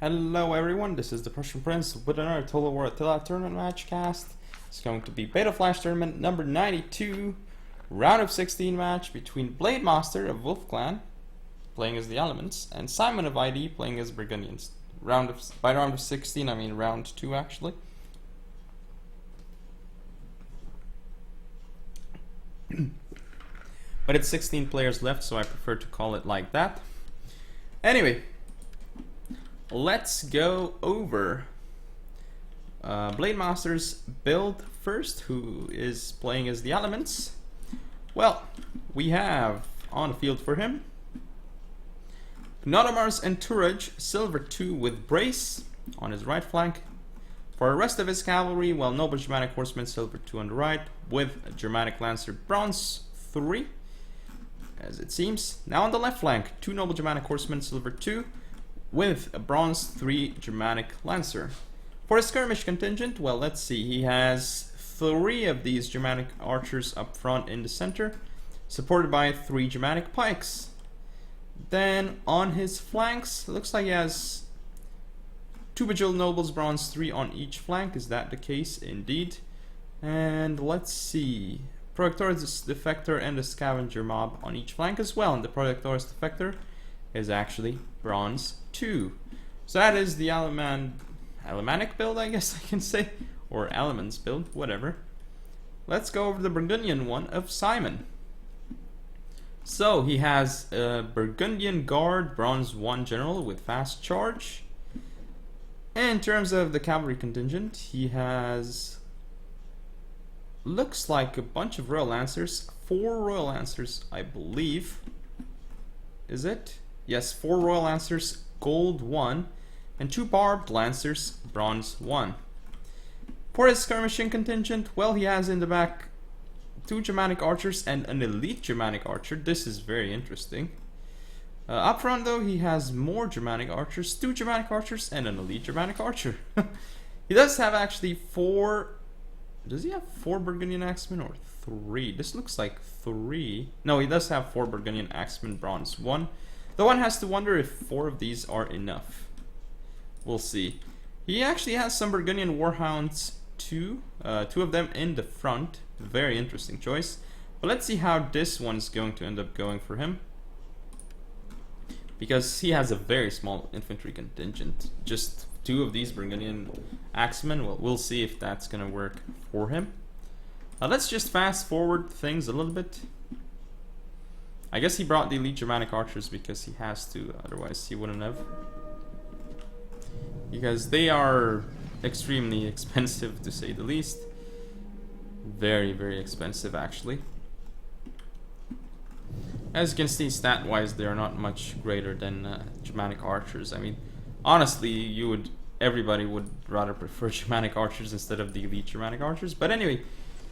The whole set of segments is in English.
Hello everyone, this is the Prussian Prince with another Total War Attila tournament match cast. It's going to be Beta Flash Tournament number 92, round of 16 match between Blademaster of Wolf Clan, playing as the Elements, and Simon of ID playing as Burgundians. By round of 16 I mean round 2 actually. But it's 16 players left, so I prefer to call it like that. Anyway, let's go over Blademaster's build first, who is playing as the Elements. Well, we have on the field for him Nodamar's Entourage, Silver 2 with Brace on his right flank. For the rest of his cavalry, well, Noble Germanic Horseman, Silver 2 on the right, with Germanic Lancer, Bronze 3, as it seems. Now on the left flank, 2 Noble Germanic Horsemen, Silver 2, with a Bronze 3 Germanic Lancer. For his skirmish contingent, well, let's see, he has 3 of these Germanic archers up front in the center, supported by 3 Germanic pikes. Then on his flanks, it looks like he has 2 Bejeweled Nobles, Bronze 3 on each flank. Is that the case? Indeed. And let's see, Projectoris Defector and the Scavenger Mob on each flank as well. And the Projectoris Defector is actually Bronze 2. So that is the Alemannic build, I guess I can say, or Elements build, whatever. Let's go over the Burgundian one of Simon. So he has a Burgundian Guard, Bronze 1 General with fast charge. In terms of the cavalry contingent, he has, looks like a bunch of Royal Lancers, 4 Royal Lancers I believe. Is it? Yes, 4 Royal Lancers, Gold 1, and 2 Barbed Lancers, Bronze 1. For his skirmishing contingent, well, he has in the back 2 Germanic Archers and an Elite Germanic Archer. This is very interesting. Up front, though, he has more Germanic Archers, 2 Germanic Archers, and an Elite Germanic Archer. He does have actually 4... Does he have 4 Burgundian Axemen or 3? This looks like 3. No, he does have 4 Burgundian Axemen, Bronze 1. The one has to wonder if 4 of these are enough. We'll see. He actually has some Burgundian Warhounds too. 2 of them in the front. Very interesting choice. But let's see how this one's going to end up going for him, because he has a very small infantry contingent. Just 2 of these Burgundian Axemen. Well, we'll see if that's going to work for him. Let's just fast forward things a little bit. I guess he brought the Elite Germanic Archers because he has to, otherwise he wouldn't have. Because they are extremely expensive, to say the least. Very, very expensive, actually. As you can see, stat-wise, they are not much greater than Germanic Archers. I mean, honestly, everybody would rather prefer Germanic Archers instead of the Elite Germanic Archers. But anyway,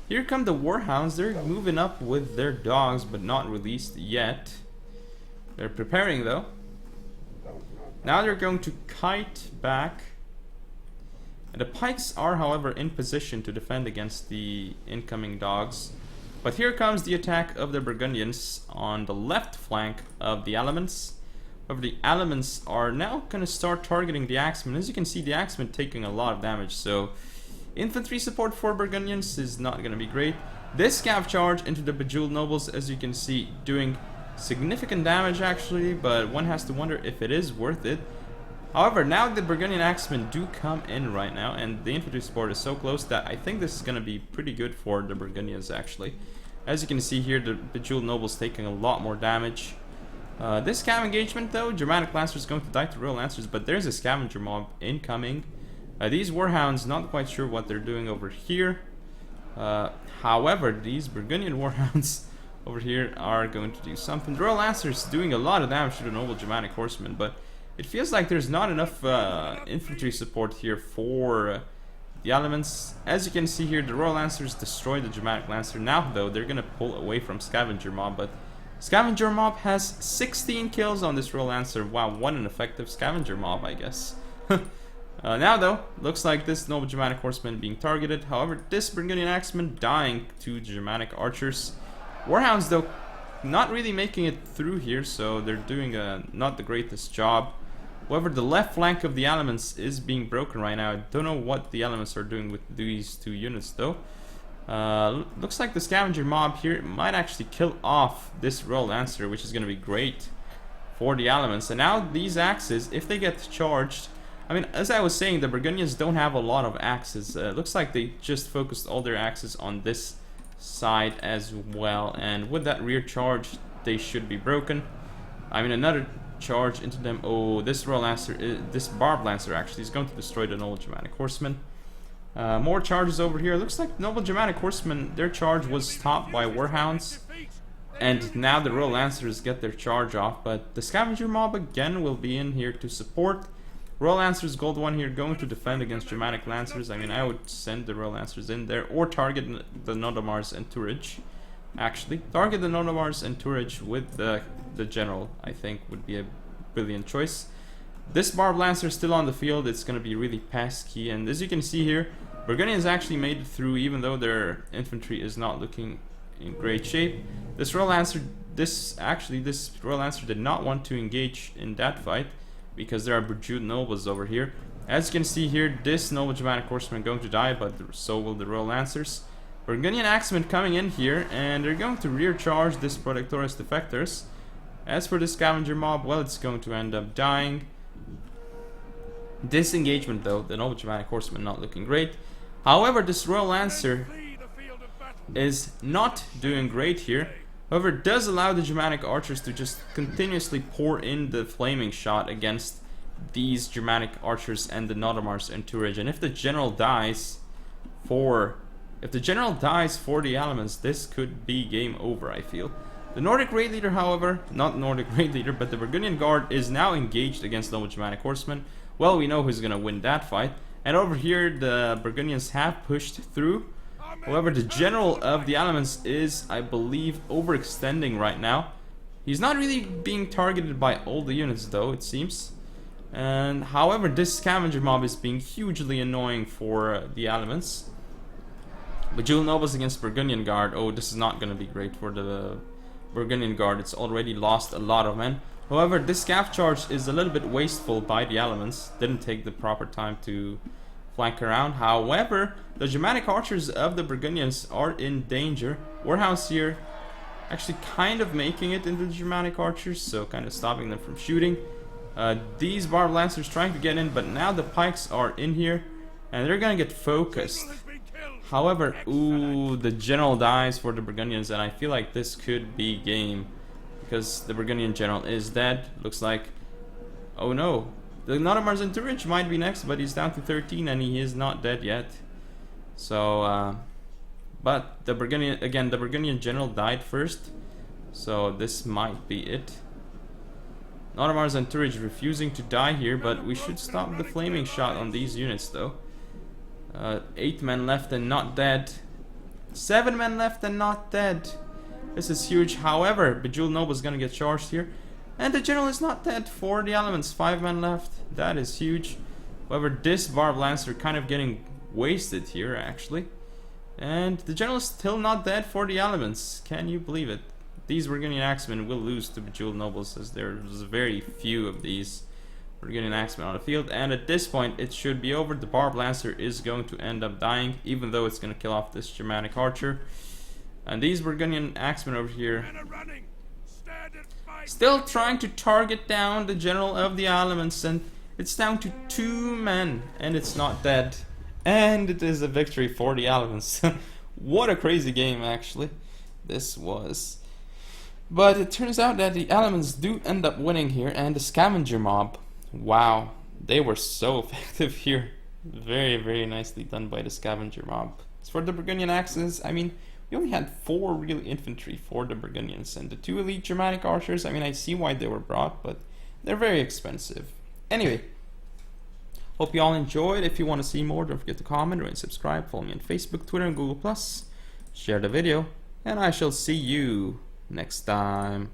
here come the Warhounds. They're moving up with their dogs, but not released yet. They're preparing, though. Now they're going to kite back. The pikes are, however, in position to defend against the incoming dogs. But here comes the attack of the Burgundians on the left flank of the Elements. However, the Elements are now going to start targeting the Axemen. As you can see, the Axemen taking a lot of damage, so infantry support for Burgundians is not going to be great. This scav charge into the Bejeweled Nobles, as you can see, doing significant damage actually, but one has to wonder if it is worth it. However, now the Burgundian Axemen do come in right now, and the infantry support is so close that I think this is going to be pretty good for the Burgundians actually. As you can see here, the Bejeweled Nobles taking a lot more damage. This scav engagement, though, Germanic Lancer is going to die to Royal Lancers, but there's a Scavenger Mob incoming. These Warhounds, not quite sure what they're doing over here. However, these Burgundian Warhounds over here are going to do something. The Royal Lancers doing a lot of damage to the Noble Germanic Horsemen, but it feels like there's not enough infantry support here for the Elements. As you can see here, the Royal Lancers destroy the Germanic Lancer. Now, though, they're going to pull away from Scavenger Mob, but Scavenger Mob has 16 kills on this Royal Lancer. Wow, what an effective Scavenger Mob, I guess. Now, though, looks like this Noble Germanic Horseman being targeted. However, this Burgundian Axeman dying to Germanic Archers. Warhounds, though, not really making it through here, so they're doing not the greatest job. However, the left flank of the elements is being broken right now. I don't know what the elements are doing with these two units though. Looks like the scavenger mob here might actually kill off this Ro16, which is going to be great for the elements. And now these axes, if they get charged, I mean, as I was saying, the Burgundians don't have a lot of axes. Looks like they just focused all their axes on this side as well. And with that rear charge, they should be broken. I mean, another charge into them. Oh, this Ro16, this Barb Lancer actually is going to destroy the Noble Germanic Horsemen. More charges over here. Looks like Noble Germanic Horsemen, their charge was stopped by Warhounds. And now the Ro16ers get their charge off. But the Scavenger Mob again will be in here to support. Ro16ers Gold 1 here going to defend against Germanic Lancers. I mean, I would send the Ro16ers in there or target the Nodomars Entourage. Actually, target the Nodomars Entourage with the General, I think, would be a brilliant choice. This Barb Lancer is still on the field. It's going to be really pesky. And as you can see here, Burgundians actually made it through even though their infantry is not looking in great shape. This Ro16, this Ro16 did not want to engage in that fight because there are Burjud nobles over here. As you can see here, this Noble Germanic Horseman going to die, but so will the Ro16ers. Burgundian Axemen coming in here, and they're going to rear charge this Protectoris Defectors. As for the Scavenger Mob, well, it's going to end up dying. Disengagement though, the Noble Germanic Horseman not looking great. However, this Royal Lancer is not doing great here. However, it does allow the Germanic archers to just continuously pour in the flaming shot against these Germanic archers and the Nodomars Entourage. And if the general dies for the elements, this could be game over, I feel. The Nordic Raid Leader, however, not Nordic Raid Leader, but the Burgundian Guard is now engaged against Noble Germanic Horsemen. Well, we know who's gonna win that fight. And over here, the Burgundians have pushed through. However, the General of the Elements is, I believe, overextending right now. He's not really being targeted by all the units, though, it seems. And however, this Scavenger Mob is being hugely annoying for the Elements. Bejeweled Nobles against Burgundian Guard. Oh, this is not gonna be great for the Burgundian Guard. It's already lost a lot of men. However, this scav charge is a little bit wasteful by the Elements. Didn't take the proper time to flank around. However, the Germanic archers of the Burgundians are in danger. Warhounds here actually kind of making it into the Germanic archers, so kind of stopping them from shooting. These Barb Lancers trying to get in, but now the pikes are in here, and they're gonna get focused. However, ooh, the general dies for the Burgundians, and I feel like this could be game. Because the Burgundian general is dead. Looks like, oh no, the Nodomars Entourage might be next, but he's down to 13 and he is not dead yet. So, but the Burgundian general died first, so this might be it. Nodomars Entourage refusing to die here, but we should stop the flaming shot on these units though. 8 men left and not dead. 7 men left and not dead. This is huge. However, Bejeweled Noble is gonna get charged here. And the general is not dead for the Elements. 5 men left. That is huge. However, this Barb Lancer kind of getting wasted here, actually. And the general is still not dead for the Elements. Can you believe it? These Burgundian Axemen will lose to Bejeweled Nobles, as there's very few of these Burgundian Axemen on the field. And at this point, it should be over. The Barb Lancer is going to end up dying, even though it's going to kill off this Germanic archer. And these Burgundian Axemen over here still trying to target down the General of the Elements, and it's down to 2 men, and it's not dead. And it is a victory for the Elements. What a crazy game, actually, this was. But it turns out that the Elements do end up winning here, and the Scavenger Mob, wow, they were so effective here. Very, very nicely done by the Scavenger Mob. As for the Burgundian Axes, I mean, we only had 4 real infantry for the Burgundians, and the 2 elite Germanic archers, I mean, I see why they were brought, but they're very expensive. Anyway, hope you all enjoyed. If you want to see more, don't forget to comment, rate, and subscribe. Follow me on Facebook, Twitter, and Google+. Share the video, and I shall see you next time.